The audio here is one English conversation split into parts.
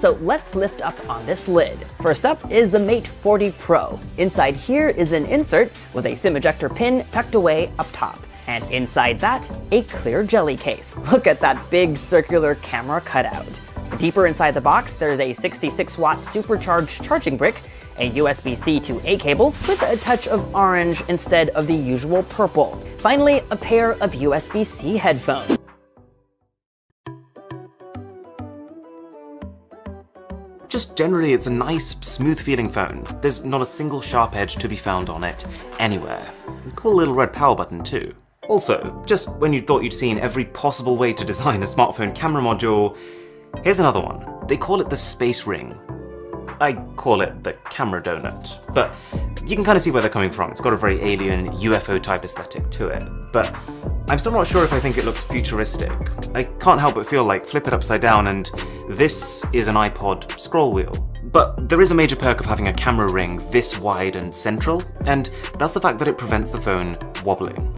So let's lift up on this lid. First up is the Mate 40 Pro. Inside here is an insert with a SIM ejector pin tucked away up top. And inside that, a clear jelly case. Look at that big circular camera cutout. Deeper inside the box, there's a 66-watt supercharged charging brick, a USB-C to A cable with a touch of orange instead of the usual purple. Finally, a pair of USB-C headphones. Just generally, it's a nice, smooth-feeling phone. There's not a single sharp edge to be found on it anywhere. Cool little red power button too. Also, just when you thought you'd seen every possible way to design a smartphone camera module, here's another one. They call it the Space Ring. I call it the camera donut, but you can kind of see where they're coming from. It's got a very alien UFO type aesthetic to it, but I'm still not sure if I think it looks futuristic. I can't help but feel like flip it upside down and this is an iPod scroll wheel. But there is a major perk of having a camera ring this wide and central, and that's the fact that it prevents the phone wobbling.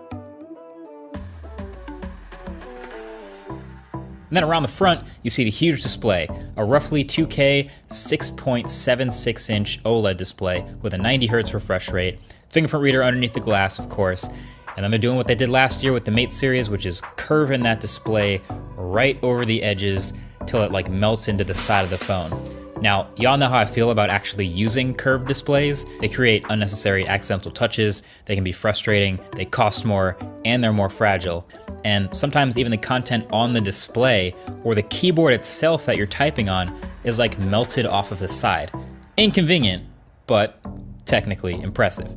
And then around the front, you see the huge display, a roughly 2K 6.76-inch OLED display with a 90 Hz refresh rate, fingerprint reader underneath the glass, of course, and then they're doing what they did last year with the Mate series, which is curving that display right over the edges till it like melts into the side of the phone. Now, y'all know how I feel about actually using curved displays. They create unnecessary accidental touches, they can be frustrating, they cost more, and they're more fragile. And sometimes even the content on the display or the keyboard itself that you're typing on is like melted off of the side. Inconvenient, but technically impressive.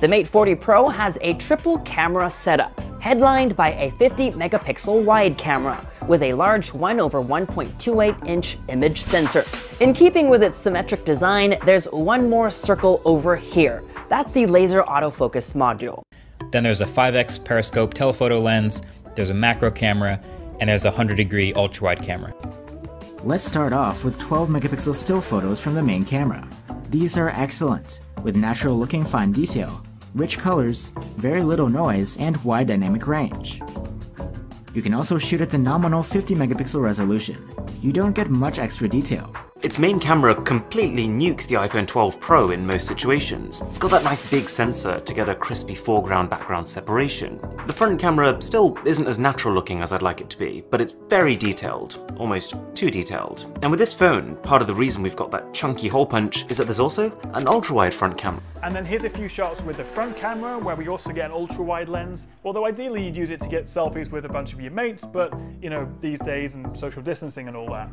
The Mate 40 Pro has a triple camera setup, headlined by a 50-megapixel wide camera with a large 1/1.28-inch image sensor. In keeping with its symmetric design, there's one more circle over here. That's the laser autofocus module. Then there's a 5x periscope telephoto lens, there's a macro camera, and there's a 100-degree ultra-wide camera. Let's start off with 12-megapixel still photos from the main camera. These are excellent, with natural-looking fine detail, rich colors, very little noise, and wide dynamic range. You can also shoot at the nominal 50-megapixel resolution. You don't get much extra detail. Its main camera completely nukes the iPhone 12 Pro in most situations. It's got that nice big sensor to get a crispy foreground-background separation. The front camera still isn't as natural looking as I'd like it to be, but it's very detailed, almost too detailed. And with this phone, part of the reason we've got that chunky hole punch is that there's also an ultra-wide front camera. And then here's a few shots with the front camera where we also get an ultra-wide lens, although ideally you'd use it to get selfies with a bunch of your mates, but you know, these days and social distancing and all that.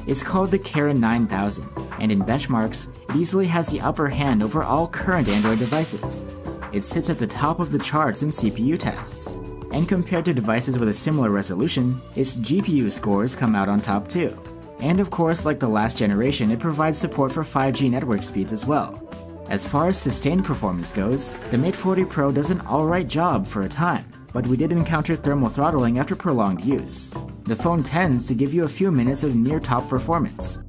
It's called the Kirin 9000, and in benchmarks, it easily has the upper hand over all current Android devices. It sits at the top of the charts in CPU tests, and compared to devices with a similar resolution, its GPU scores come out on top too. And of course, like the last generation, it provides support for 5G network speeds as well. As far as sustained performance goes, the Mate 40 Pro does an alright job for a time, but we did encounter thermal throttling after prolonged use. The phone tends to give you a few minutes of near-top performance,